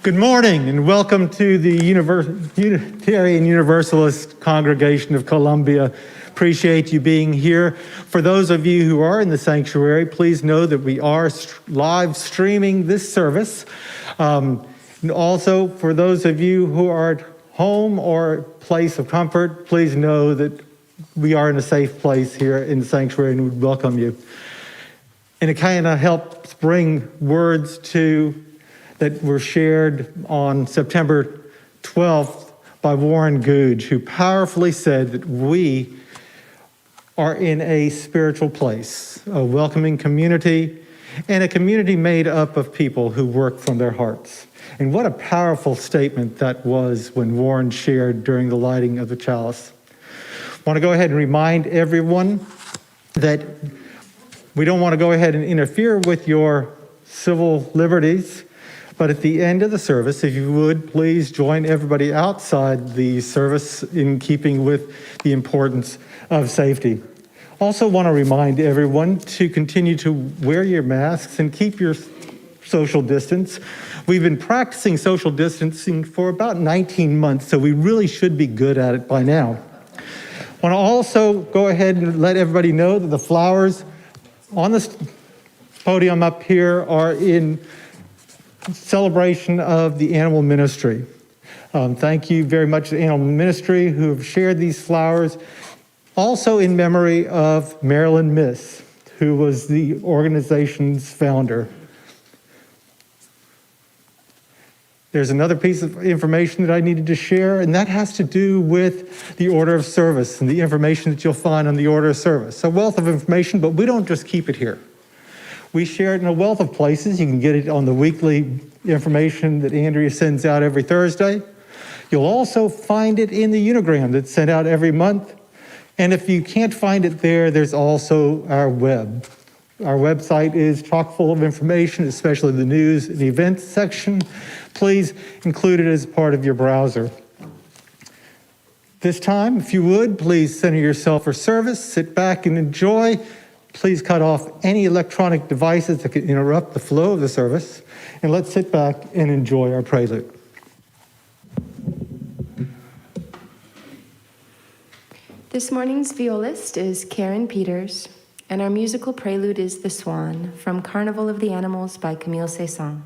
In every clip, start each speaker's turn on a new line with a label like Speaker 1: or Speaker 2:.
Speaker 1: Good morning and welcome to the Unitarian Universalist Congregation of Columbia. Appreciate you being here. For those of you who are in the sanctuary, please know that we are live streaming this service. And also, for those of you who are at home or place of comfort, please know that we are in a safe place here in the sanctuary and we welcome you. And it kind of helps bring words to that were shared on September 12th by Warren Googe, who powerfully said that we are in a spiritual place, a welcoming community, and a community made up of people who work from their hearts. And what a powerful statement that was when Warren shared during the lighting of the chalice. I want to go ahead and remind everyone that we don't want to go ahead and interfere with your civil liberties. But at the end of the service, if you would, please join everybody outside the service in keeping with the importance of safety. Also want to remind everyone to continue to wear your masks and keep your social distance. We've been practicing social distancing for about 19 months, so we really should be good at it by now. Want to also go ahead and let everybody know that the flowers on the podium up here are in celebration of the animal ministry. Thank you very much to the animal ministry who have shared these flowers. Also in memory of Marilyn Miss, who was the organization's founder. There's another piece of information that I needed to share, and that has to do with the order of service and the information that you'll find on the order of service. A wealth of information, but we don't just keep it here. We share it in a wealth of places. You can get it on the weekly information that Andrea sends out every Thursday. You'll also find it in the Unigram that's sent out every month. And if you can't find it there, there's also our web. Our website is chock full of information, especially the news and events section. Please include it as part of your browser. This time, if you would, please center yourself for service, sit back and enjoy. Please cut off any electronic devices that could interrupt the flow of the service, and let's sit back and enjoy our prelude.
Speaker 2: This morning's violist is Karen Peters, and our musical prelude is The Swan from Carnival of the Animals by Camille Saint-Saëns.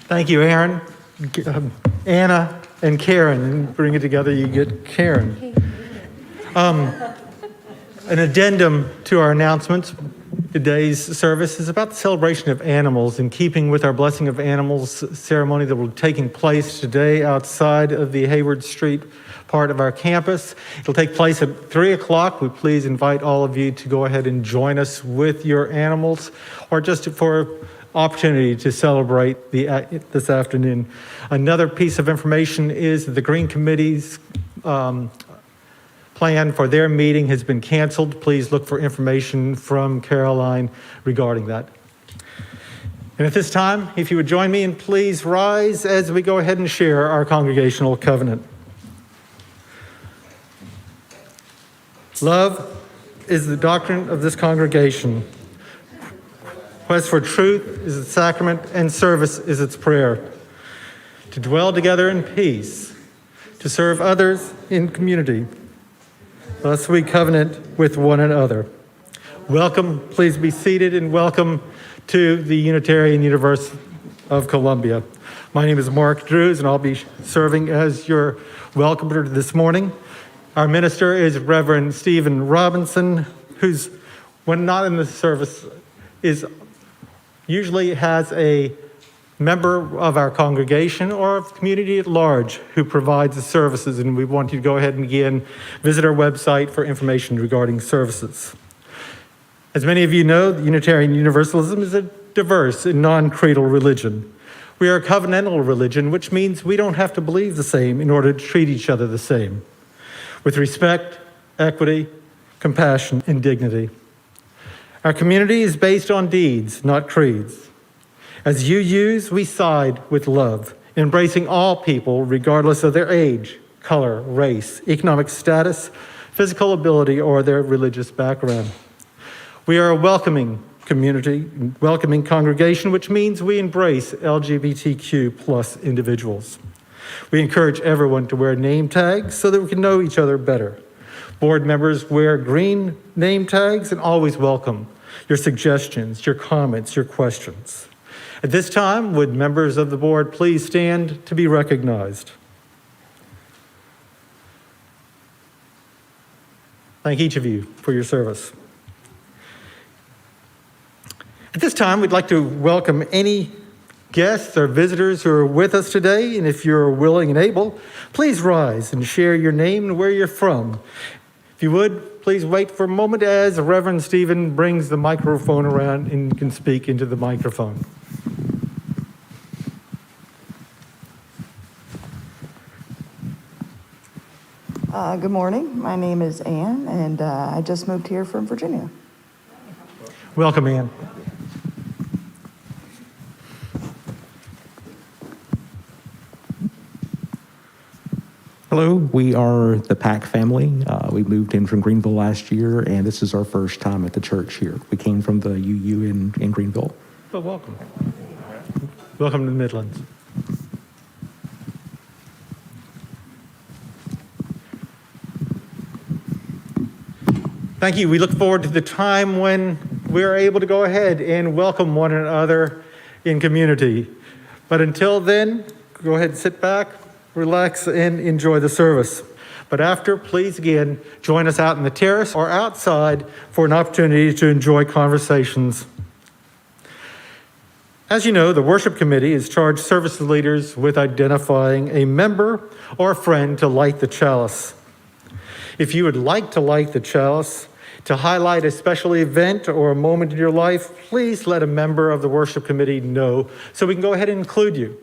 Speaker 1: Thank you, Aaron. Anna and Karen, and bring it together, you get Karen. An addendum to our announcements. Today's service is about the celebration of animals, in keeping with our Blessing of Animals ceremony that will be taking place today outside of the Hayward Street part of our campus. It'll take place at 3 o'clock. We please invite all of you to go ahead and join us with your animals, or just for opportunity to celebrate this afternoon. Another piece of information is that the Green Committee's plan for their meeting has been canceled. Please look for information from Caroline regarding that. And at this time, if you would join me, and please rise as we go ahead and share our congregational covenant. Love is the doctrine of this congregation. Quest for truth is its sacrament, and service is its prayer. To dwell together in peace, to serve others in community. Thus we covenant with one another. Welcome, please be seated, and welcome to the Unitarian University of Columbia. My name is Mark Drews, and I'll be serving as your welcomer this morning. Our minister is Reverend Stephen Robinson, who's, when not in the service, usually has a member of our congregation or of the community at large who provides the services, and we want you to go ahead and again visit our website for information regarding services. As many of you know, Unitarian Universalism is a diverse and non-creedal religion. We are a covenantal religion, which means we don't have to believe the same in order to treat each other the same, with respect, equity, compassion, and dignity. Our community is based on deeds, not creeds. As UUs, we side with love, embracing all people regardless of their age, color, race, economic status, physical ability, or their religious background. We are a welcoming community, welcoming congregation, which means we embrace LGBTQ plus individuals. We encourage everyone to wear name tags so that we can know each other better. Board members wear green name tags and always welcome your suggestions, your comments, your questions. At this time, would members of the board please stand to be recognized? Thank each of you for your service. At this time, we'd like to welcome any guests or visitors who are with us today, and if you're willing and able, please rise and share your name and where you're from. If you would, please wait for a moment as Reverend Stephen brings the microphone around and can speak into the microphone.
Speaker 3: Good morning. My name is Ann, and I just moved here from Virginia.
Speaker 1: Welcome, Ann.
Speaker 4: Hello, we are the Pack family. We moved in from Greenville last year, and this is our first time at the church here. We came from the UU in Greenville.
Speaker 1: Well, welcome. Welcome to the Midlands. Thank you. We look forward to the time when we're able to go ahead and welcome one another in community. But until then, go ahead and sit back, relax, and enjoy the service. But after, please again, join us out in the terrace or outside for an opportunity to enjoy conversations. As you know, the worship committee has charged service leaders with identifying a member or a friend to light the chalice. If you would like to light the chalice to highlight a special event or a moment in your life, please let a member of the worship committee know so we can go ahead and include you.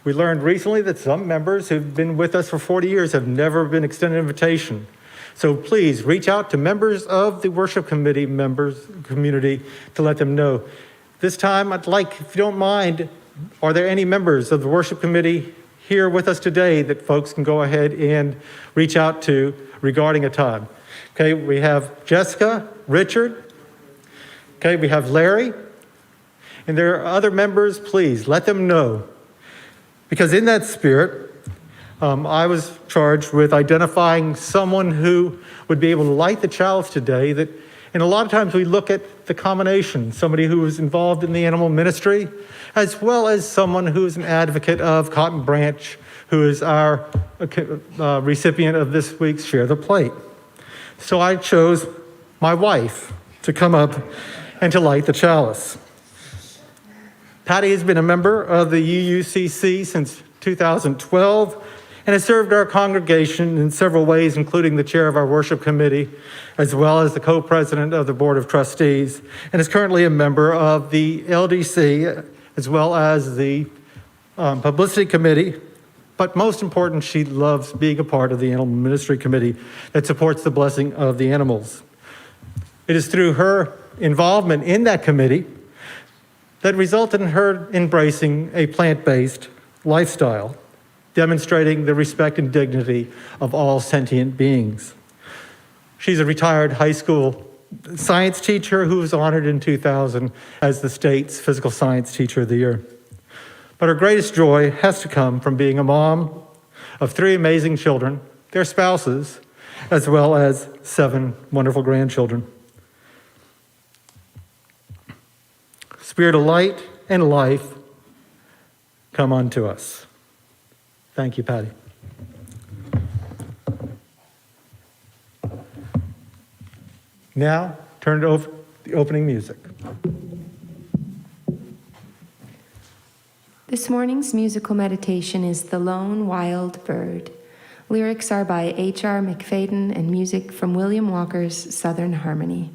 Speaker 1: We learned recently that some members who've been with us for 40 years have never been extended an invitation. So please reach out to members of the worship committee community to let them know. This time, I'd like, if you don't mind, are there any members of the worship committee here with us today that folks can go ahead and reach out to regarding a time? Okay, we have Jessica, Richard. Okay, we have Larry. And there are other members, please let them know. Because in that spirit, I was charged with identifying someone who would be able to light the chalice today. And a lot of times we look at the combination, somebody who is involved in the animal ministry, as well as someone who is an advocate of Cotton Branch, who is our recipient of this week's Share the Plate. So I chose my wife to come up and to light the chalice. Patty has been a member of the UUCC since 2012 and has served our congregation in several ways, including the chair of our worship committee, as well as the co-president of the Board of Trustees, and is currently a member of the LDC, as well as the publicity committee. But most important, she loves being a part of the Animal Ministry Committee that supports the blessing of the animals. It is through her involvement in that committee that resulted in her embracing a plant-based lifestyle, demonstrating the respect and dignity of all sentient beings. She's a retired high school science teacher who was honored in 2000 as the state's Physical Science Teacher of the Year. But her greatest joy has to come from being a mom of 3 amazing children, their spouses, as well as 7 wonderful grandchildren. Spirit of light and life, come unto us. Thank you, Patty. Now, turn it over to the opening music.
Speaker 2: This morning's musical meditation is The Lone Wild Bird. Lyrics are by H.R. McFadden and music from William Walker's Southern Harmony.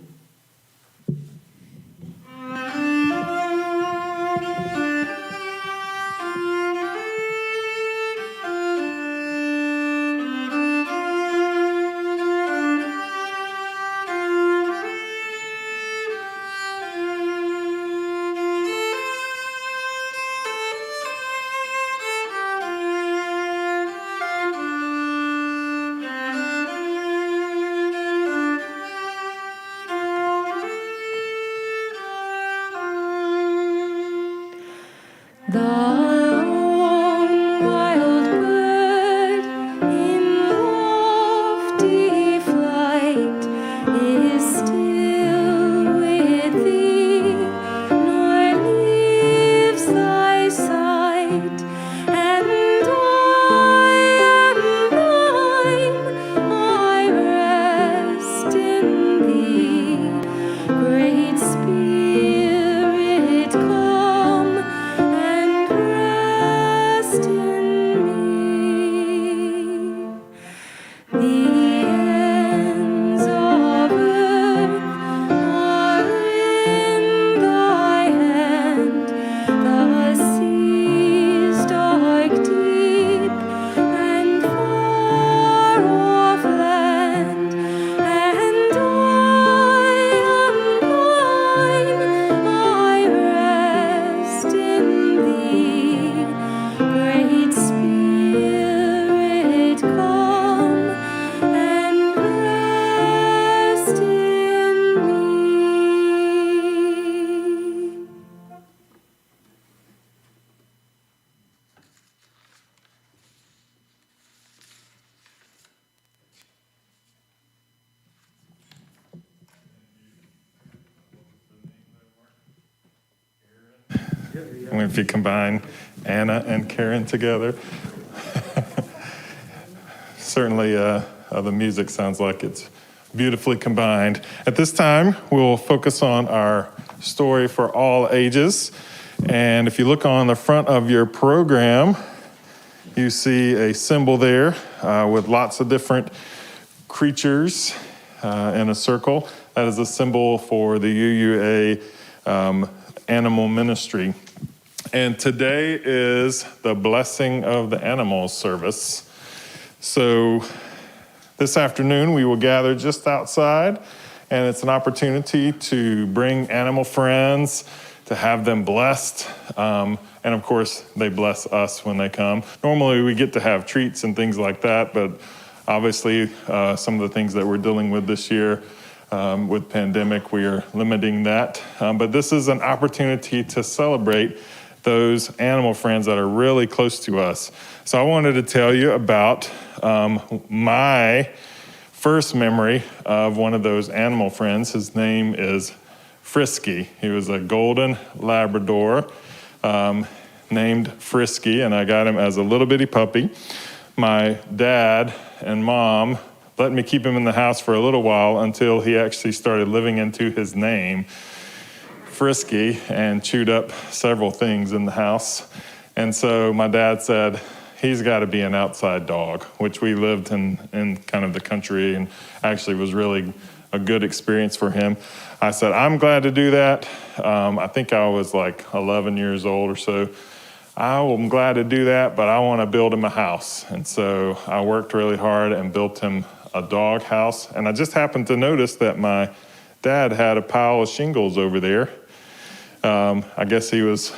Speaker 2: The lone wild bird in lofty flight is still with thee, nor leaves thy sight, and I am thine, I rest in thee, Great Spirit, come and rest in me. The ends of earth are in thy hand, the seas dark deep and far off land, and I am thine, I rest in thee, Great Spirit, come and rest in me.
Speaker 5: And if you combine Anna and Karen together, certainly the music sounds like it's beautifully combined. At this time, we'll focus on our story for all ages. And if you look on the front of your program, you see a symbol there with lots of different creatures in a circle. That is a symbol for the UUA Animal Ministry. And today is the Blessing of the Animals service. So this afternoon we will gather just outside, and it's an opportunity to bring animal friends, to have them blessed. And of course, they bless us when they come. Normally we get to have treats and things like that, but obviously some of the things that we're dealing with this year with pandemic, we are limiting that. But this is an opportunity to celebrate those animal friends that are really close to us. So I wanted to tell you about my first memory of one of those animal friends. His name is Frisky. He was a golden Labrador named Frisky, and I got him as a little bitty puppy. My dad and mom let me keep him in the house for a little while until he actually started living into his name, Frisky, and chewed up several things in the house. And so my dad said, he's got to be an outside dog, which we lived in kind of the country and actually was really a good experience for him. I said, I'm glad to do that. I think I was like 11 years old or so. I'm glad to do that, but I want to build him a house. And so I worked really hard and built him a dog house. And I just happened to notice that my dad had a pile of shingles over there. I guess he was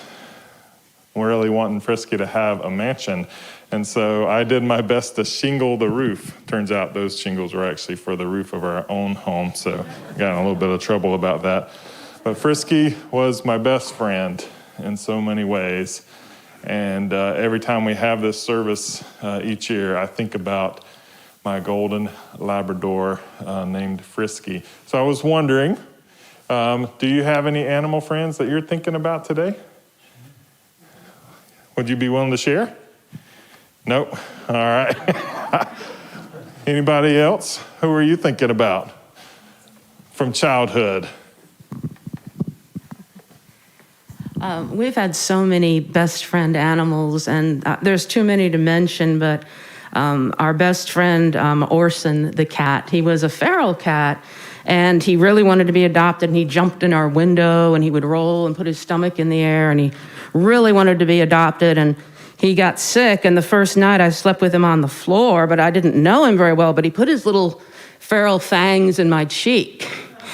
Speaker 5: really wanting Frisky to have a mansion. And so I did my best to shingle the roof. Turns out those shingles were actually for the roof of our own home, so I got in a little bit of trouble about that. But Frisky was my best friend in so many ways. And every time we have this service each year, I think about my golden Labrador named Frisky. So I was wondering, do you have any animal friends that you're thinking about today? Would you be willing to share? Nope. All right. Anybody else? Who are you thinking about from childhood?
Speaker 6: We've had so many best friend animals, and there's too many to mention, but our best friend, Orson the cat, he was a feral cat, and he really wanted to be adopted, and he jumped in our window, and he would roll and put his stomach in the air, and he really wanted to be adopted, and he got sick, and the first night I slept with him on the floor, but I didn't know him very well, but he put his little feral fangs in my cheek,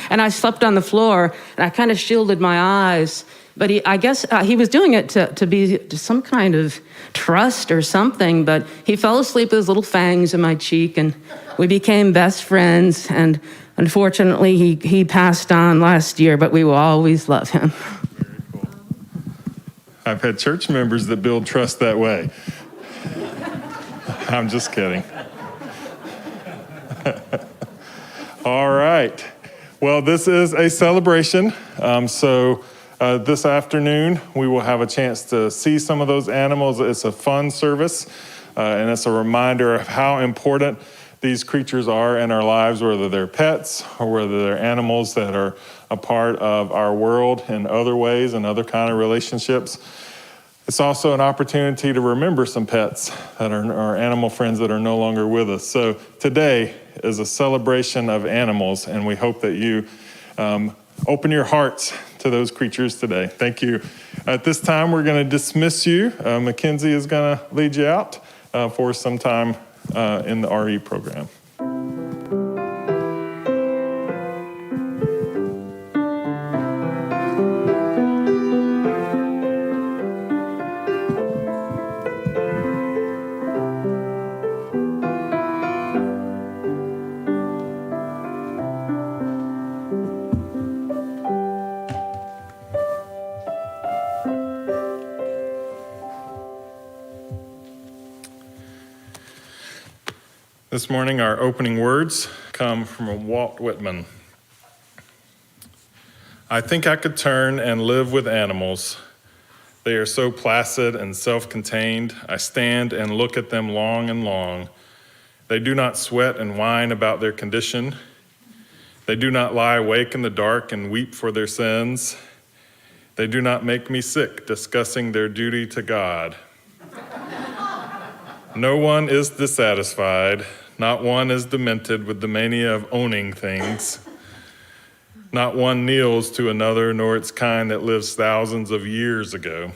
Speaker 6: and I slept on the floor, and I kind of shielded my eyes. But I guess he was doing it to be some kind of trust or something, but he fell asleep with his little fangs in my cheek, and we became best friends, and unfortunately he passed on last year, but we will always love him.
Speaker 5: Very cool. I've had church members that build trust that way. I'm just kidding. All right. Well, this is a celebration, this afternoon, we will have a chance to see some of those animals. It's a fun service, and it's a reminder of how important these creatures are in our lives, whether they're pets or whether they're animals that are a part of our world in other ways and other kind of relationships. It's also an opportunity to remember some pets that are our animal friends that are no longer with us. So today is a celebration of animals, and we hope that you open your hearts to those creatures today. Thank you. At this time, we're going to dismiss you. Mackenzie is going to lead you out for some time in the RE program. This morning, our opening words come from Walt Whitman. I think I could turn and live with animals. They are so placid and self-contained. I stand and look at them long and long. They do not sweat and whine about their condition. They do not lie awake in the dark and weep for their sins. They do not make me sick discussing their duty to God. No one is dissatisfied. Not one is demented with the mania of owning things. Not one kneels to another, nor its kind that lives thousands of years ago.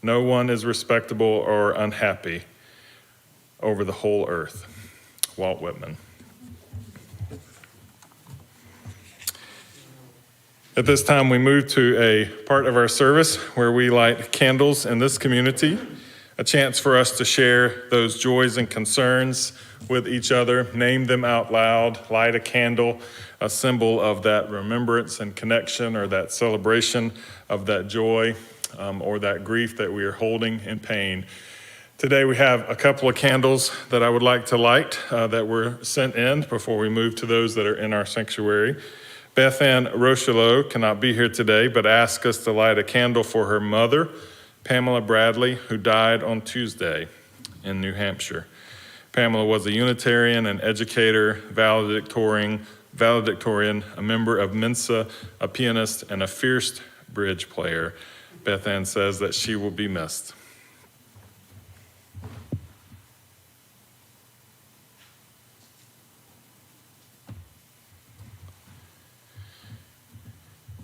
Speaker 5: No one is respectable or unhappy over the whole earth. Walt Whitman. At this time, we move to a part of our service where we light candles in this community, a chance for us to share those joys and concerns with each other, name them out loud, light a candle, a symbol of that remembrance and connection or that celebration of that joy or that grief that we are holding in pain. Today we have a couple of candles that I would like to light that were sent in before we move to those that are in our sanctuary. Beth Ann Rochelot cannot be here today, but asked us to light a candle for her mother, Pamela Bradley, who died on Tuesday in New Hampshire. Pamela was a Unitarian, an educator, valedictorian, a member of Mensa, a pianist, and a fierce bridge player. Beth Ann says that she will be missed.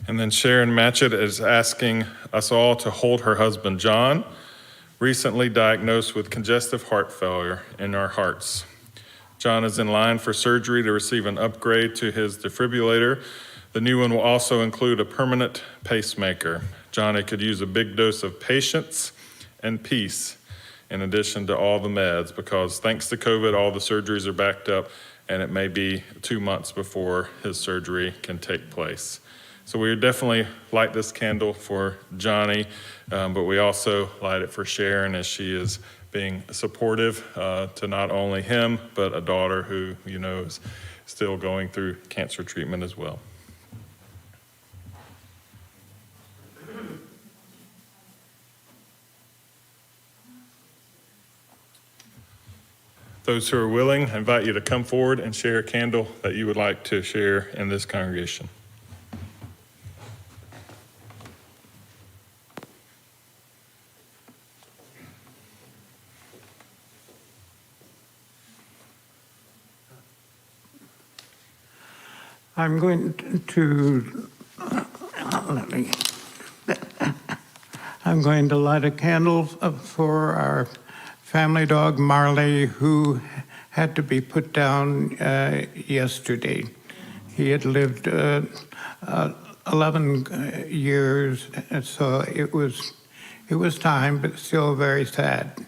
Speaker 5: And then Sharon Matchett is asking us all to hold her husband, John, recently diagnosed with congestive heart failure, in our hearts. John is in line for surgery to receive an upgrade to his defibrillator. The new one will also include a permanent pacemaker. Johnny could use a big dose of patience and peace in addition to all the meds, because thanks to COVID, all the surgeries are backed up, and it may be 2 months before his surgery can take place. So we definitely light this candle for Johnny, but we also light it for Sharon, as she is being supportive to not only him, but a daughter who, is still going through cancer treatment as well. Those who are willing, I invite you to come forward and share a candle that you would like to share in this congregation.
Speaker 7: I'm going to light a candle for our family dog Marley, who had to be put down yesterday. He had lived 11 years, and so it was time, but still very sad.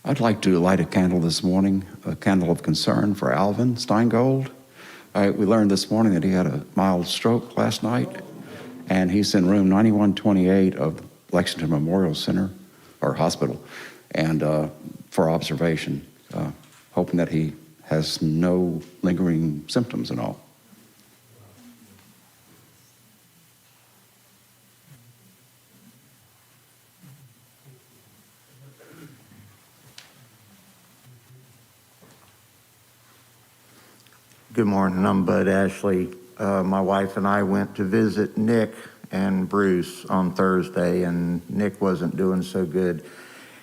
Speaker 8: I'd like to light a candle this morning, a candle of concern for Alvin Steingold. We learned this morning that he had a mild stroke last night, and he's in room 9128 of Lexington Memorial Center, or hospital, and for observation, hoping that he has no lingering symptoms and all.
Speaker 9: Good morning, I'm Bud Ashley. My wife and I went to visit Nick and Bruce on Thursday, and Nick wasn't doing so good.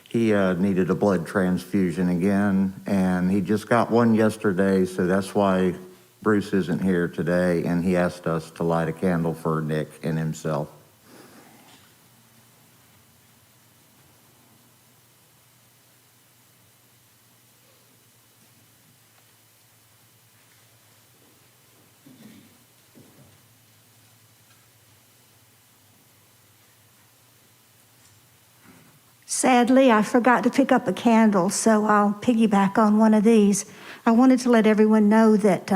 Speaker 9: He needed a blood transfusion again, and he just got one yesterday, so that's why Bruce isn't here today, and he asked us to light a candle for Nick and himself.
Speaker 10: Sadly, I forgot to pick up a candle, so I'll piggyback on one of these. I wanted to let everyone know that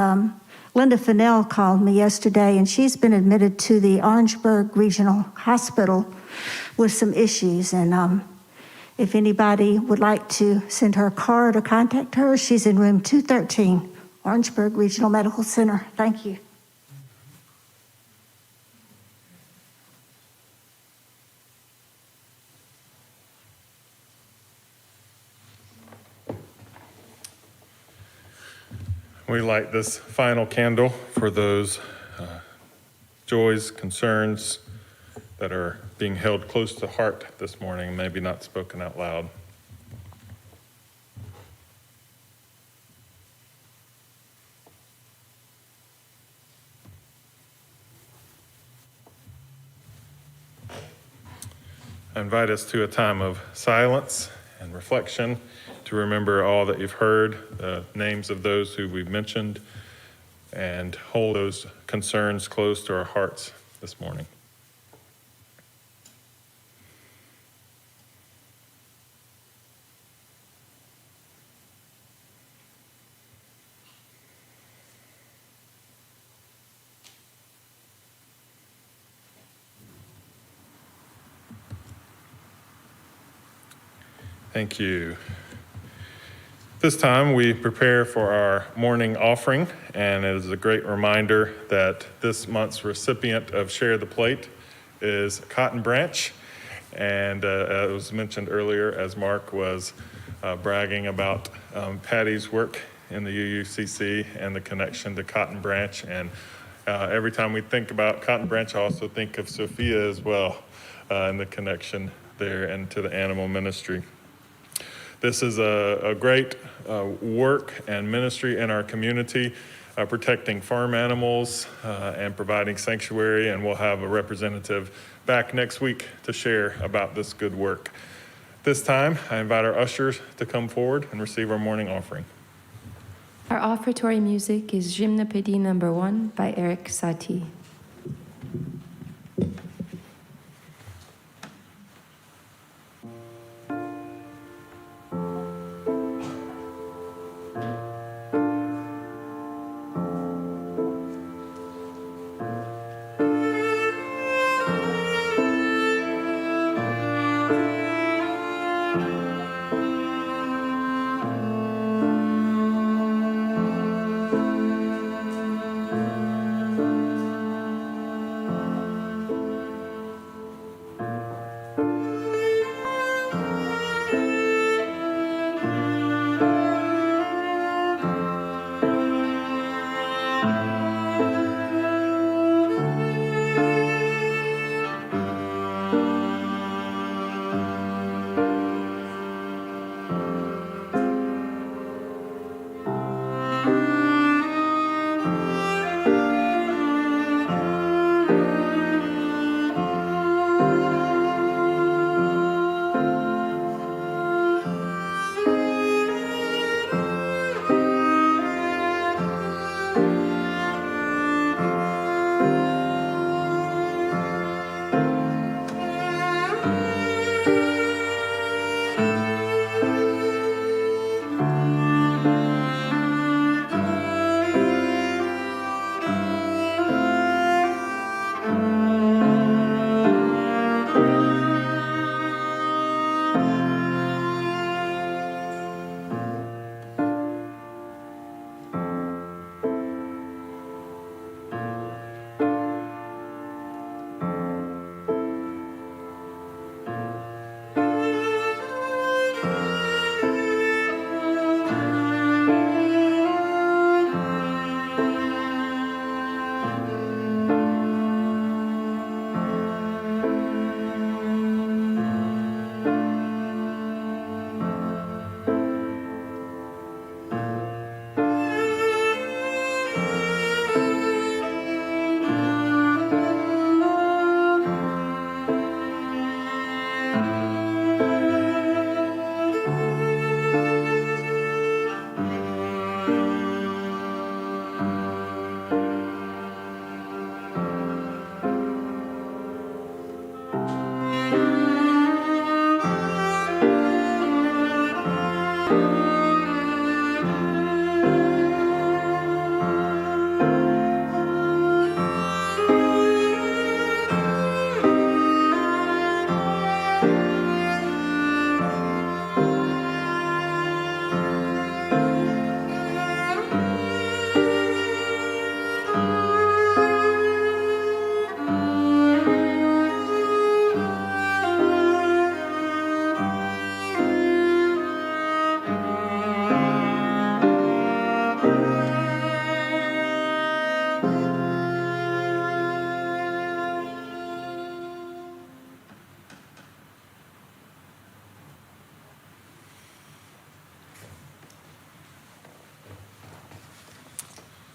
Speaker 10: Linda Fennell called me yesterday, and she's been admitted to the Orangeburg Regional Hospital with some issues. And if anybody would like to send her a card or contact her, she's in room 213, Orangeburg Regional Medical Center. Thank you.
Speaker 5: We light this final candle for those joys, concerns that are being held close to heart this morning, maybe not spoken out loud. I invite us to a time of silence and reflection, to remember all that you've heard, the names of those who we've mentioned, and hold those concerns close to our hearts this morning. Thank you. This time we prepare for our morning offering, and it is a great reminder that this month's recipient of Share the Plate is Cotton Branch. And as was mentioned earlier, as Mark was bragging about Patty's work in the UUCC and the connection to Cotton Branch. And every time we think about Cotton Branch, I also think of Sophia as well, and the connection there and to the animal ministry. This is a great work and ministry in our community, protecting farm animals and providing sanctuary, and we'll have a representative back next week to share about this good work. This time, I invite our ushers to come forward and receive our morning offering.
Speaker 2: Our offertory music is Gymnopédie No. 1 by Eric Satie.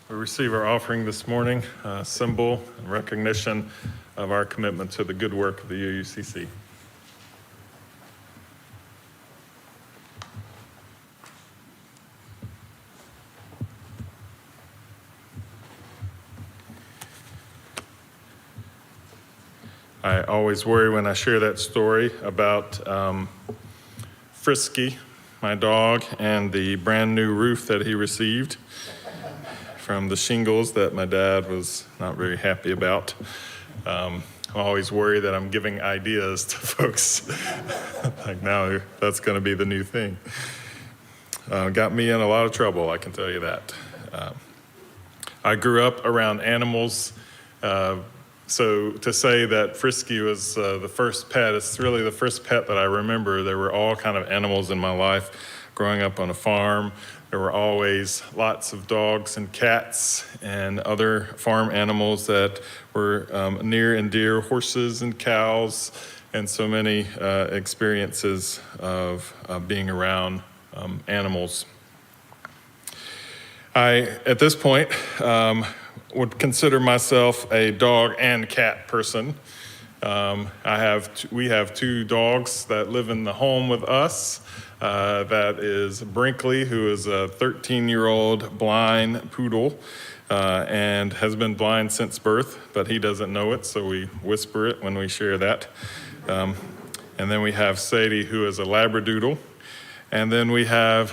Speaker 5: We receive our offering this morning, a symbol and recognition of our commitment to the good work of the UUCC. I always worry when I share that story about Frisky, my dog, and the brand new roof that he received from the shingles that my dad was not very happy about. I'm always worried that I'm giving ideas to folks. Like now that's going to be the new thing. Got me in a lot of trouble, I can tell you that. I grew up around animals. So to say that Frisky was the first pet, it's really the first pet that I remember. There were all kind of animals in my life. Growing up on a farm, there were always lots of dogs and cats and other farm animals that were near and dear, horses and cows, and so many experiences of being around animals. At this point, would consider myself a dog and cat person. We have two dogs that live in the home with us. That is Brinkley, who is a 13-year-old blind poodle and has been blind since birth, but he doesn't know it, so we whisper it when we share that. And then we have Sadie, who is a Labradoodle. And then we have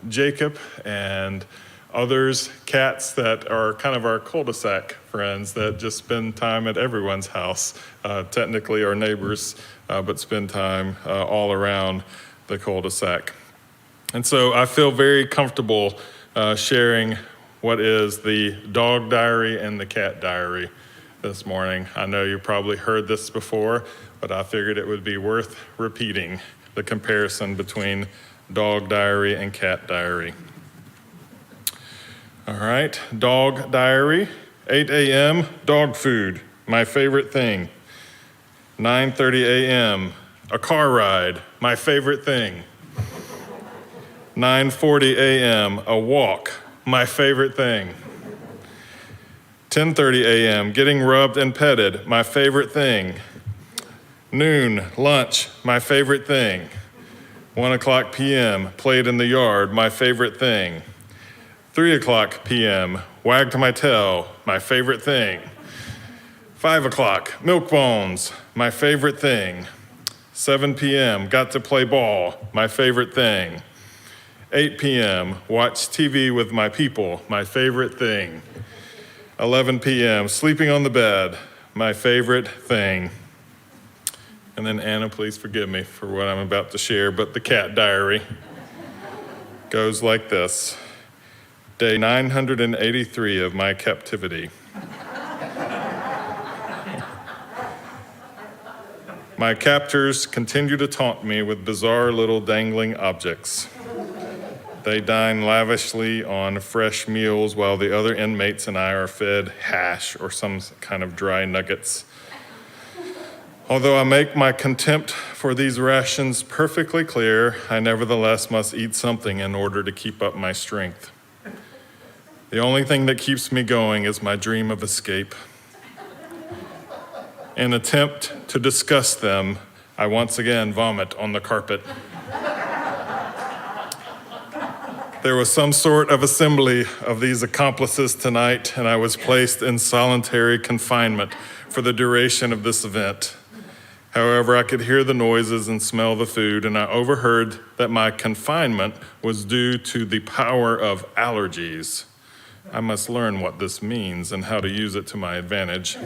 Speaker 5: Jacob and others, cats that are kind of our cul-de-sac friends that just spend time at everyone's house, technically our neighbors, but spend time all around the cul-de-sac. And so I feel very comfortable sharing what is the dog diary and the cat diary this morning. I know you probably heard this before, but I figured it would be worth repeating the comparison between dog diary and cat diary. All right, dog diary, 8 a.m., dog food, my favorite thing. 9:30 a.m., a car ride, my favorite thing. 9:40 a.m., a walk, my favorite thing. 10:30 a.m., getting rubbed and petted, my favorite thing. Noon, lunch, my favorite thing. 1 o'clock p.m., played in the yard, my favorite thing. 3 o'clock p.m., wagged my tail, my favorite thing. 5 o'clock, milk bones, my favorite thing. 7 p.m., got to play ball, my favorite thing. 8 p.m., watch TV with my people, my favorite thing. 11 p.m., sleeping on the bed, my favorite thing. And then Anna, please forgive me for what I'm about to share, but the cat diary goes like this. Day 983 of my captivity. My captors continue to taunt me with bizarre little dangling objects. They dine lavishly on fresh meals while the other inmates and I are fed hash or some kind of dry nuggets. Although I make my contempt for these rations perfectly clear, I nevertheless must eat something in order to keep up my strength. The only thing that keeps me going is my dream of escape. In an attempt to discuss them, I once again vomit on the carpet. There was some sort of assembly of these accomplices tonight, and I was placed in solitary confinement for the duration of this event. However, I could hear the noises and smell the food, and I overheard that my confinement was due to the power of allergies. I must learn what this means and how to use it to my advantage.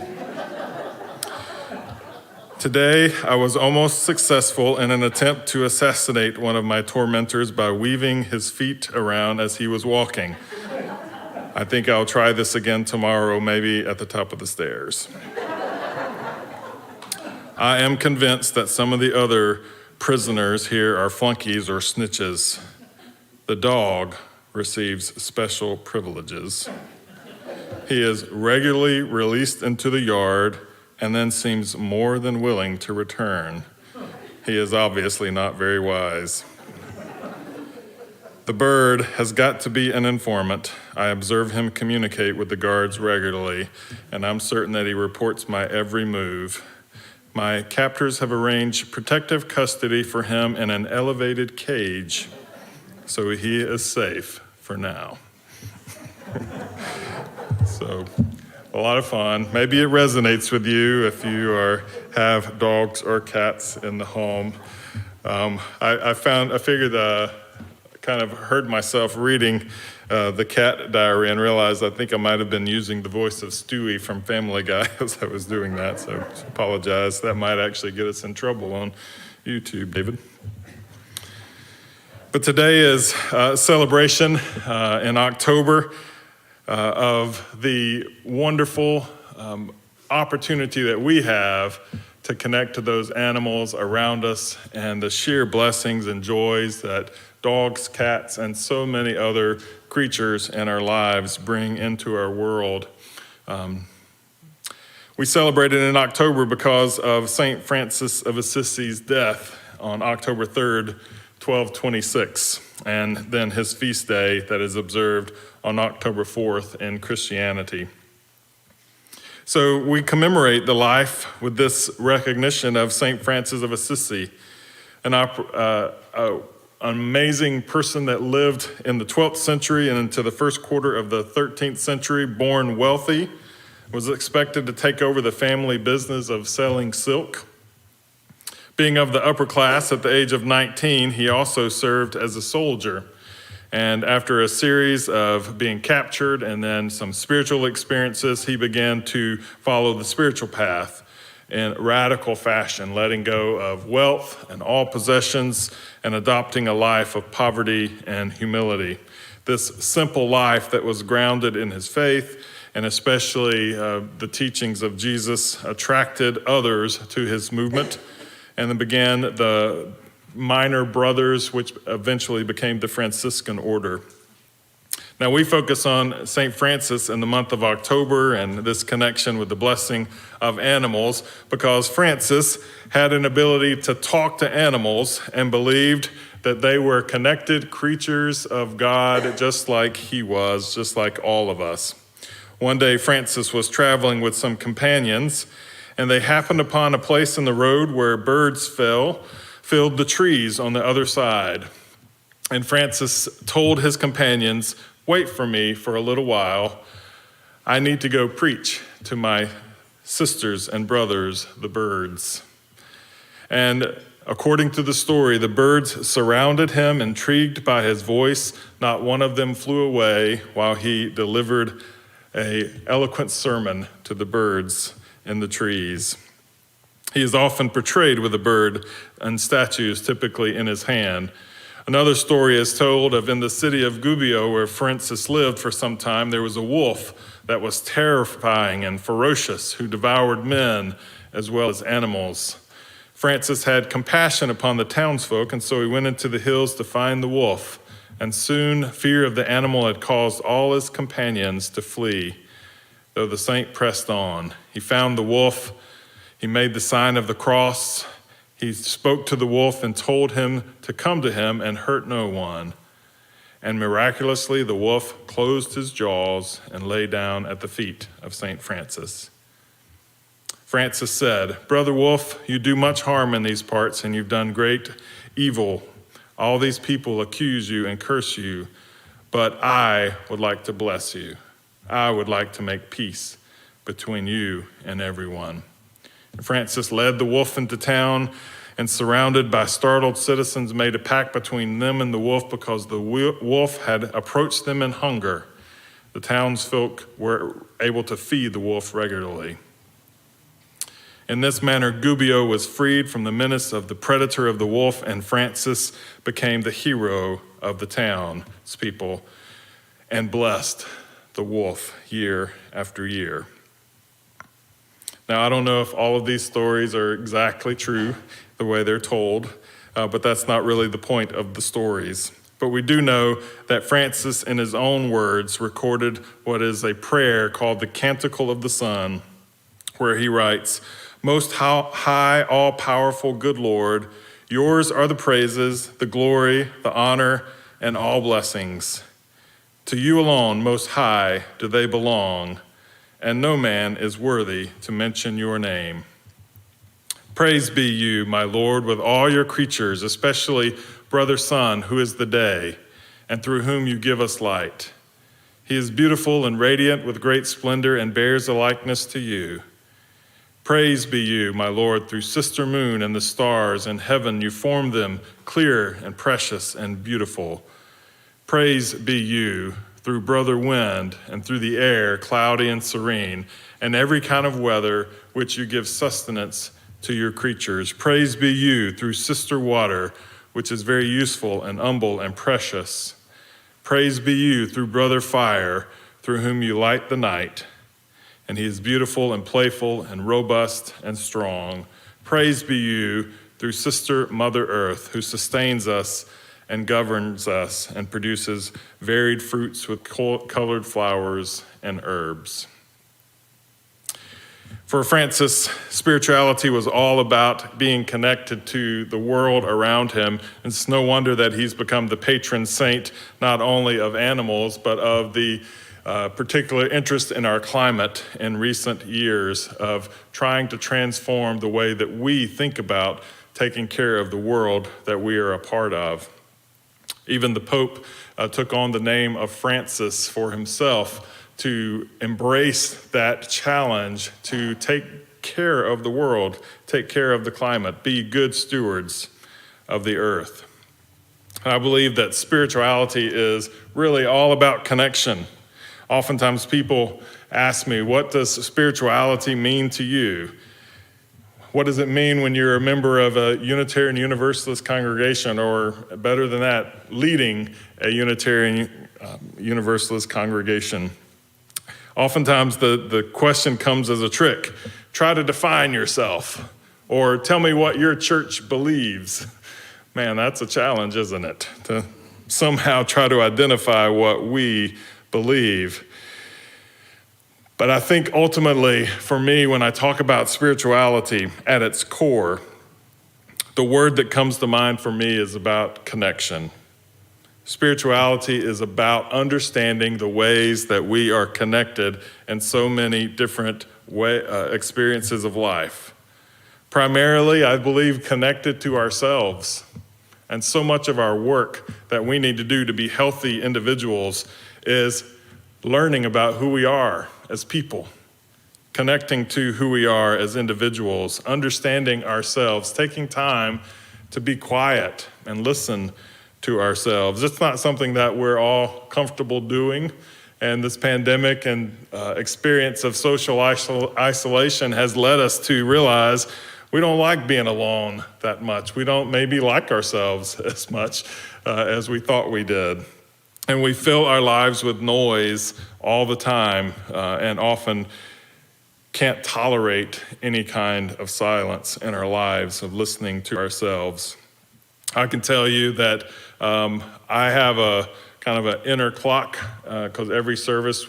Speaker 5: Today, I was almost successful in an attempt to assassinate one of my tormentors by weaving his feet around as he was walking. I think I'll try this again tomorrow, maybe at the top of the stairs. I am convinced that some of the other prisoners here are flunkies or snitches. The dog receives special privileges. He is regularly released into the yard and then seems more than willing to return. He is obviously not very wise. The bird has got to be an informant. I observe him communicate with the guards regularly, and I'm certain that he reports my every move. My captors have arranged protective custody for him in an elevated cage, so he is safe for now. So, a lot of fun. Maybe it resonates with you if you have dogs or cats in the home. I figured, kind of heard myself reading the cat diary and realized I think I might have been using the voice of Stewie from Family Guy as I was doing that, so apologize. That might actually get us in trouble on YouTube, David. But today is a celebration in October of the wonderful opportunity that we have to connect to those animals around us and the sheer blessings and joys that dogs, cats, and so many other creatures in our lives bring into our world. We celebrated in October because of St. Francis of Assisi's death on October 3rd, 1226, and then his feast day that is observed on October 4th in Christianity. So we commemorate the life with this recognition of St. Francis of Assisi, an amazing person that lived in the 12th century and into the first quarter of the 13th century, born wealthy, was expected to take over the family business of selling silk. Being of the upper class at the age of 19, he also served as a soldier. And after a series of being captured and then some spiritual experiences, he began to follow the spiritual path in radical fashion, letting go of wealth and all possessions and adopting a life of poverty and humility. This simple life that was grounded in his faith and especially the teachings of Jesus attracted others to his movement, and then began the Minor Brothers, which eventually became the Franciscan order. Now we focus on St. Francis in the month of October and this connection with the blessing of animals because Francis had an ability to talk to animals and believed that they were connected creatures of God just like he was, just like all of us. One day Francis was traveling with some companions and they happened upon a place in the road where birds filled the trees on the other side. And Francis told his companions, "Wait for me for a little while. I need to go preach to my sisters and brothers, the birds." And according to the story, the birds surrounded him, intrigued by his voice. Not one of them flew away while he delivered an eloquent sermon to the birds in the trees. He is often portrayed with a bird and statues typically in his hand. Another story is told of in the city of Gubbio, where Francis lived for some time, there was a wolf that was terrifying and ferocious who devoured men as well as animals. Francis had compassion upon the townsfolk, and so he went into the hills to find the wolf. And soon fear of the animal had caused all his companions to flee. Though the saint pressed on, he found the wolf. He made the sign of the cross. He spoke to the wolf and told him to come to him and hurt no one. And miraculously, the wolf closed his jaws and lay down at the feet of St. Francis. Francis said, "Brother Wolf, you do much harm in these parts and you've done great evil. All these people accuse you and curse you, but I would like to bless you. I would like to make peace between you and everyone." Francis led the wolf into town and, surrounded by startled citizens, made a pact between them and the wolf because the wolf had approached them in hunger. The townsfolk were able to feed the wolf regularly. In this manner, Gubbio was freed from the menace of the predator of the wolf, and Francis became the hero of the town's people and blessed the wolf year after year. Now, I don't know if all of these stories are exactly true the way they're told, but that's not really the point of the stories. But we do know that Francis, in his own words, recorded what is a prayer called the Canticle of the Sun, where he writes, "Most high, all-powerful, good Lord, yours are the praises, the glory, the honor, and all blessings. To you alone, most high, do they belong, and no man is worthy to mention your name. Praise be you, my Lord, with all your creatures, especially brother sun, who is the day, and through whom you give us light. He is beautiful and radiant with great splendor and bears a likeness to you. Praise be you, my Lord, through sister moon and the stars in heaven you formed them clear and precious and beautiful. Praise be you through brother wind, and through the air, cloudy and serene, and every kind of weather which you give sustenance to your creatures. Praise be you through sister water, which is very useful and humble and precious. Praise be you through brother fire, through whom you light the night, and he is beautiful and playful and robust and strong. Praise be you through sister Mother Earth, who sustains us and governs us and produces varied fruits with colored flowers and herbs. For Francis, spirituality was all about being connected to the world around him. It's no wonder that he's become the patron saint, not only of animals, but of the particular interest in our climate in recent years of trying to transform the way that we think about taking care of the world that we are a part of. Even the Pope took on the name of Francis for himself to embrace that challenge to take care of the world, take care of the climate, be good stewards of the earth. I believe that spirituality is really all about connection. Oftentimes people ask me, what does spirituality mean to you? What does it mean when you're a member of a Unitarian Universalist congregation, or better than that, leading a Unitarian Universalist congregation? Oftentimes the question comes as a trick. Try to define yourself, or tell me what your church believes. Man, that's a challenge, isn't it? To somehow try to identify what we believe. But I think ultimately, for me, when I talk about spirituality at its core, the word that comes to mind for me is about connection. Spirituality is about understanding the ways that we are connected in so many different experiences of life. Primarily, I believe, connected to ourselves. And so much of our work that we need to do to be healthy individuals is learning about who we are as people, connecting to who we are as individuals, understanding ourselves, taking time to be quiet and listen to ourselves. It's not something that we're all comfortable doing, and this pandemic and experience of social isolation has led us to realize we don't like being alone that much. We don't maybe like ourselves as much as we thought we did. And we fill our lives with noise all the time and often can't tolerate any kind of silence in our lives of listening to ourselves. I can tell you that I have a kind of an inner clock because every service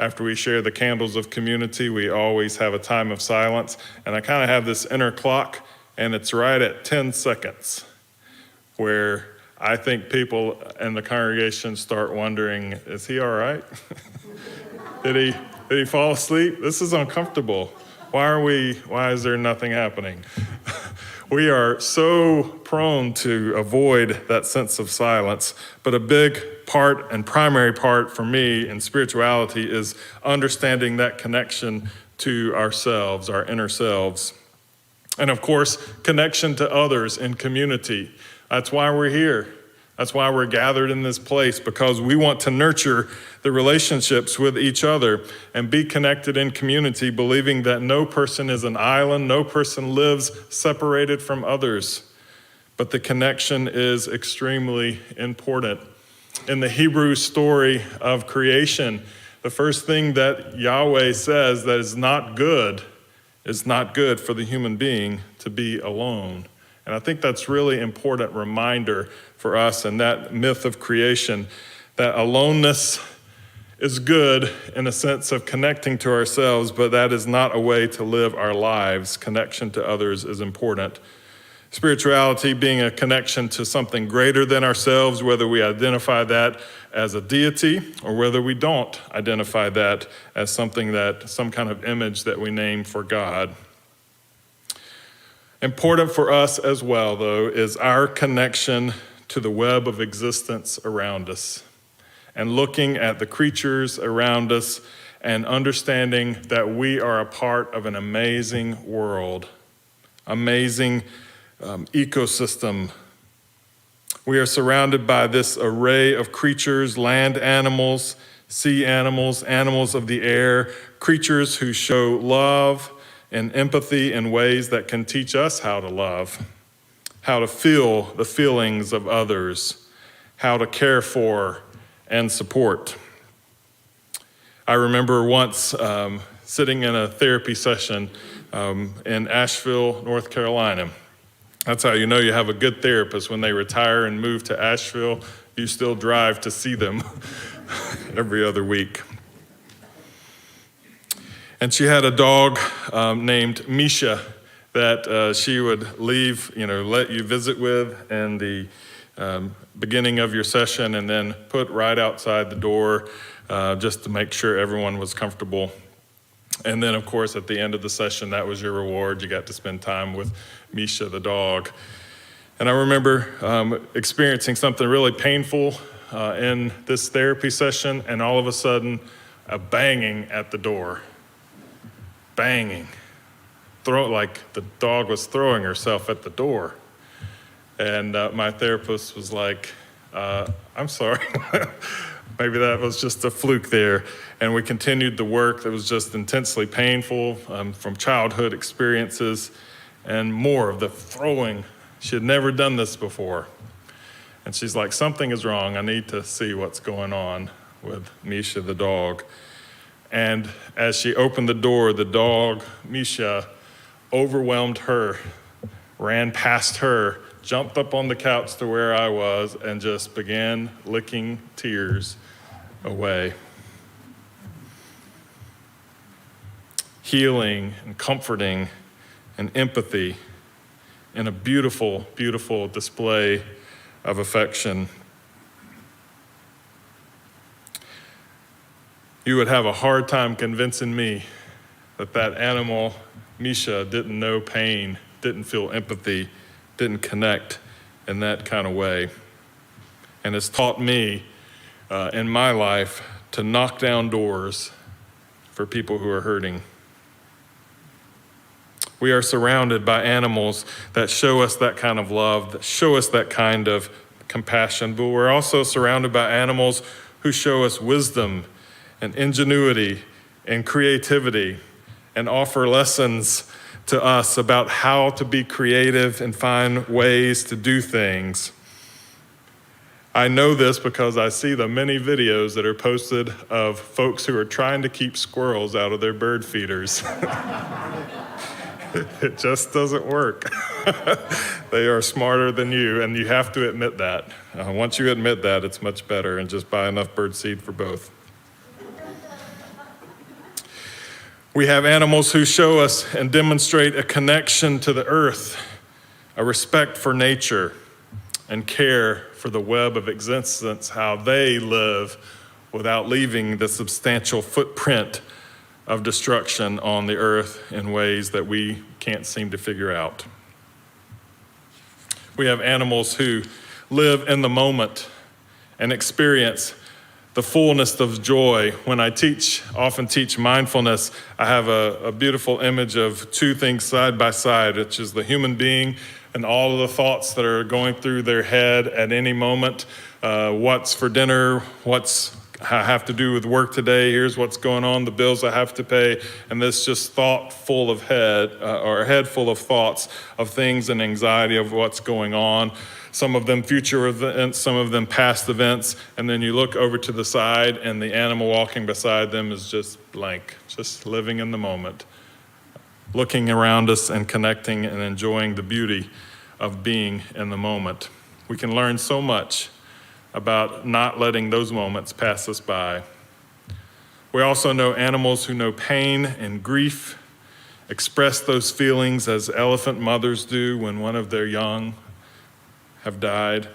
Speaker 5: after we share the candles of community, we always have a time of silence. And I kind of have this inner clock, and it's right at 10 seconds where I think people in the congregation start wondering, is he all right? Did he fall asleep? This is uncomfortable. Why is there nothing happening? We are so prone to avoid that sense of silence, but a big part and primary part for me in spirituality is understanding that connection to ourselves, our inner selves. And of course, connection to others in community. That's why we're here. That's why we're gathered in this place, because we want to nurture the relationships with each other and be connected in community, believing that no person is an island, no person lives separated from others. But the connection is extremely important. In the Hebrew story of creation, the first thing that Yahweh says that is not good for the human being to be alone. And I think that's really important reminder for us in that myth of creation, that aloneness is good in a sense of connecting to ourselves, but that is not a way to live our lives. Connection to others is important. Spirituality being a connection to something greater than ourselves, whether we identify that as a deity or whether we don't identify that as some kind of image that we name for God. Important for us as well, though, is our connection to the web of existence around us and looking at the creatures around us and understanding that we are a part of an amazing world, amazing ecosystem We are surrounded by this array of creatures, land animals, sea animals, animals of the air, creatures who show love and empathy in ways that can teach us how to love, how to feel the feelings of others, how to care for and support. I remember once sitting in a therapy session in Asheville, North Carolina. That's how you know you have a good therapist. When they retire and move to Asheville, you still drive to see them every other week. And she had a dog named Misha that she would leave, let you visit with in the beginning of your session, and then put right outside the door just to make sure everyone was comfortable. And then, of course, at the end of the session, that was your reward. You got to spend time with Misha, the dog. And I remember experiencing something really painful in this therapy session, and all of a sudden, a banging at the door. Banging. Like the dog was throwing herself at the door. And my therapist was like, I'm sorry. Maybe that was just a fluke there. And we continued the work that was just intensely painful from childhood experiences and more of the throwing. She had never done this before. And she's like, something is wrong. I need to see what's going on with Misha, the dog. And as she opened the door, the dog, Misha, overwhelmed her, ran past her, jumped up on the couch to where I was, and just began licking tears away. Healing and comforting and empathy in a beautiful, beautiful display of affection. You would have a hard time convincing me that that animal, Misha, didn't know pain, didn't feel empathy, didn't connect in that kind of way. And it's taught me in my life to knock down doors for people who are hurting. We are surrounded by animals that show us that kind of love, that show us that kind of compassion, but we're also surrounded by animals who show us wisdom and ingenuity and creativity and offer lessons to us about how to be creative and find ways to do things. I know this because I see the many videos that are posted of folks who are trying to keep squirrels out of their bird feeders. It just doesn't work. They are smarter than you, and you have to admit that. Once you admit that, it's much better, and just buy enough bird seed for both. We have animals who show us and demonstrate a connection to the earth, a respect for nature, and care for the web of existence, how they live without leaving the substantial footprint of destruction on the earth in ways that we can't seem to figure out. We have animals who live in the moment and experience the fullness of joy. When I often teach mindfulness, I have a beautiful image of two things side by side, which is the human being and all of the thoughts that are going through their head at any moment. What's for dinner? What's I have to do with work today? Here's what's going on, the bills I have to pay. And this just thought full of or a head full of thoughts of things and anxiety of what's going on. Some of them future events, some of them past events. And then you look over to the side and the animal walking beside them is just blank, just living in the moment, looking around us and connecting and enjoying the beauty of being in the moment. We can learn so much about not letting those moments pass us by. We also know animals who know pain and grief, express those feelings as elephant mothers do when one of their young have died,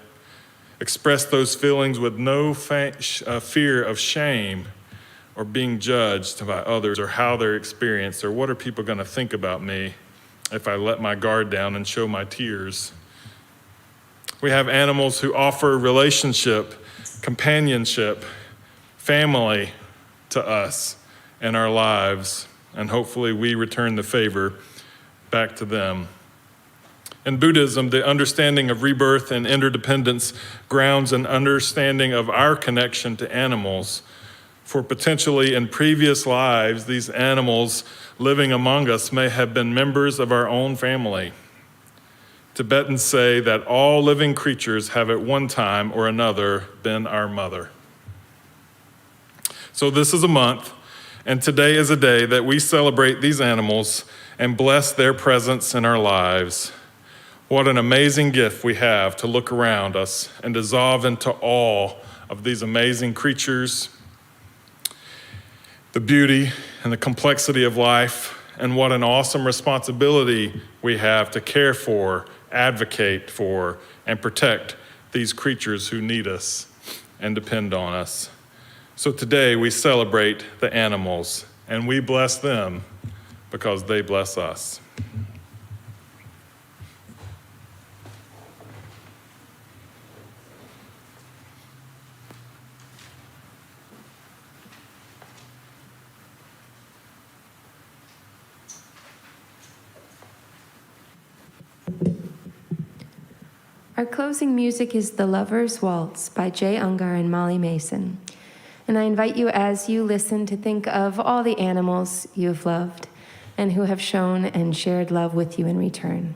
Speaker 5: express those feelings with no fear of shame or being judged by others or how they're experienced or what are people going to think about me if I let my guard down and show my tears. We have animals who offer relationship, companionship, family to us in our lives, and hopefully we return the favor back to them. In Buddhism, the understanding of rebirth and interdependence grounds an understanding of our connection to animals. For potentially in previous lives, these animals living among us may have been members of our own family. Tibetans say that all living creatures have at one time or another been our mother. So this is a month, and today is a day that we celebrate these animals and bless their presence in our lives. What an amazing gift we have to look around us and dissolve into awe of these amazing creatures, the beauty and the complexity of life, and what an awesome responsibility we have to care for, advocate for, and protect these creatures who need us and depend on us. So today we celebrate the animals, and we bless them because they bless us.
Speaker 2: Our closing music is The Lover's Waltz by Jay Ungar and Molly Mason. And I invite you as you listen to think of all the animals you have loved and who have shown and shared love with you in return.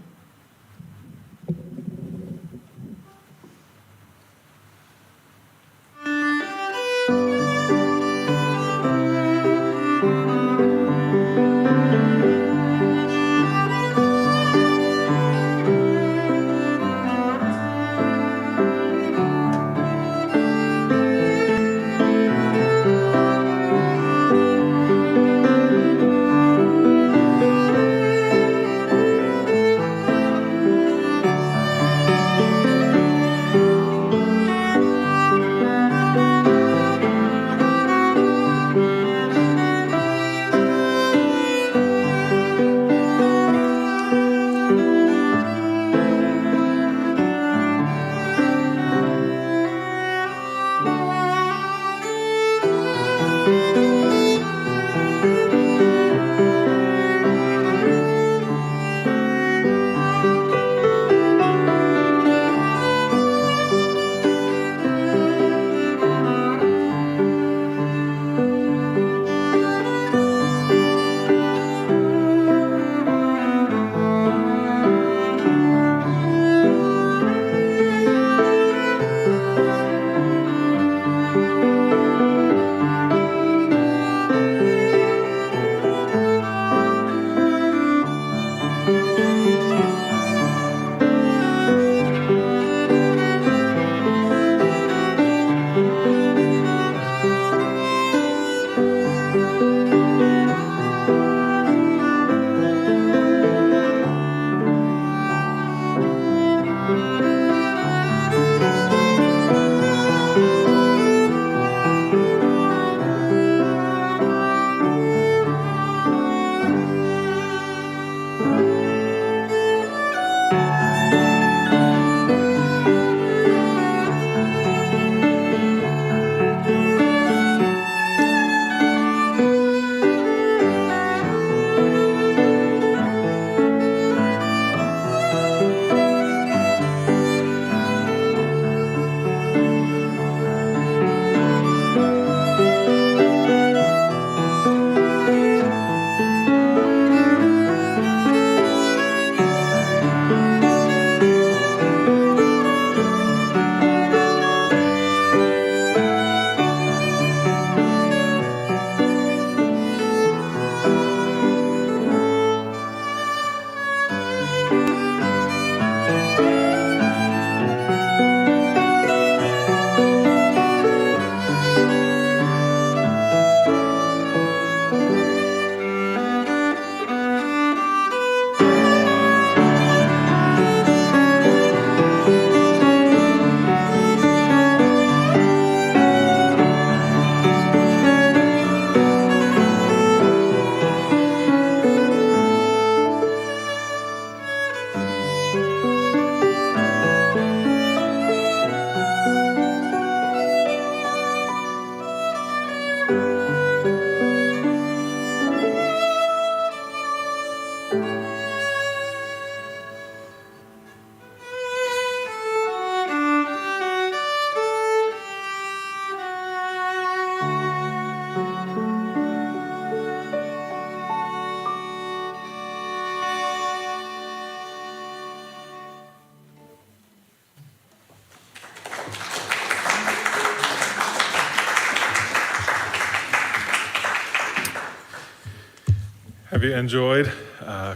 Speaker 5: Have you enjoyed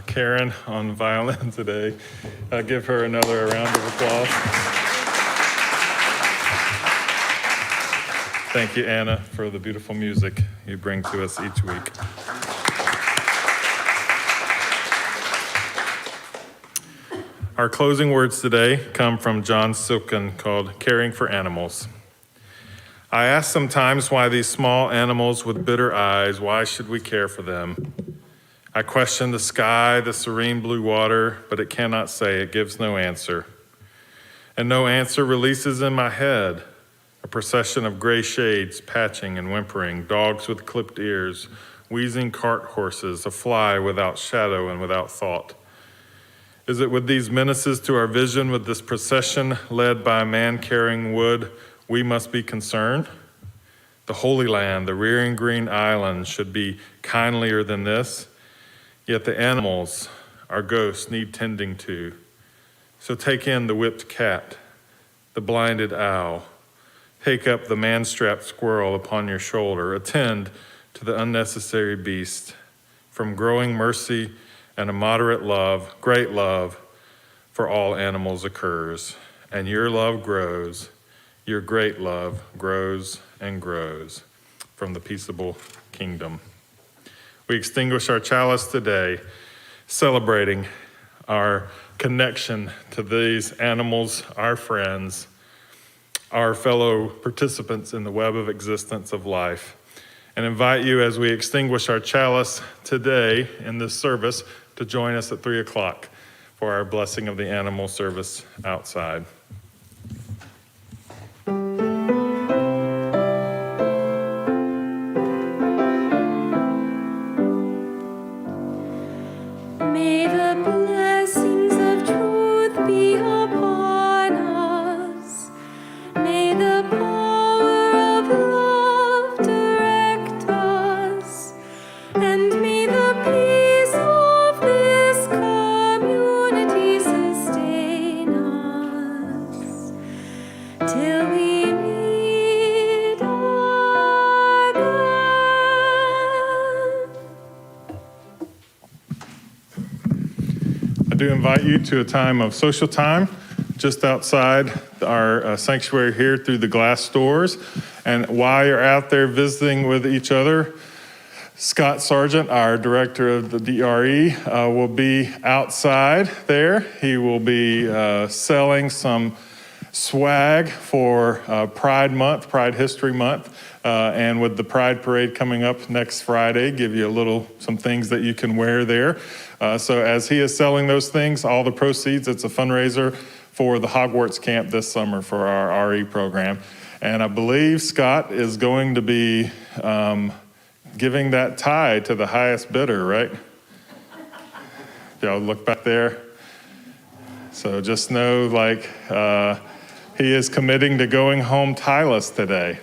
Speaker 5: Karen on violin today? Give her another round of applause. Thank you, Anna, for the beautiful music you bring to us each week. Our closing words today come from John Silken called Caring for Animals. I ask sometimes why these small animals with bitter eyes, why should we care for them? I question the sky, the serene blue water, but it cannot say, it gives no answer. And no answer releases in my head a procession of gray shades patching and whimpering, dogs with clipped ears, wheezing cart horses, a fly without shadow and without thought. Is it with these menaces to our vision, with this procession led by a man carrying wood, we must be concerned? The Holy Land, the rearing green islands should be kindlier than this, yet the animals, our ghosts, need tending to. So take in the whipped cat, the blinded owl, take up the man-strapped squirrel upon your shoulder, attend to the unnecessary beast. From growing mercy and a moderate love, great love for all animals occurs, and your love grows, your great love grows and grows from the peaceable kingdom. We extinguish our chalice today, celebrating our connection to these animals, our friends, our fellow participants in the web of existence of life, and invite you as we extinguish our chalice today in this service to join us at 3 o'clock for our blessing of the animal service outside.
Speaker 2: May the blessings of truth be upon us. May the power of love direct us. And may the peace of this community sustain us till we meet again.
Speaker 5: I do invite you to a time of social time just outside our sanctuary here through the glass doors. And while you're out there visiting with each other, Scott Sargent, our director of the DRE, will be outside there. He will be selling some swag for Pride Month, Pride History Month, and with the Pride Parade coming up next Friday, give you some things that you can wear there. So as he is selling those things, all the proceeds, it's a fundraiser for the Hogwarts camp this summer for our RE program. And I believe Scott is going to be giving that tie to the highest bidder, right? Y'all look back there. So just know, he is committing to going home tieless today.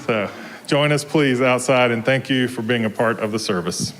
Speaker 5: So join us, please, outside, and thank you for being a part of the service.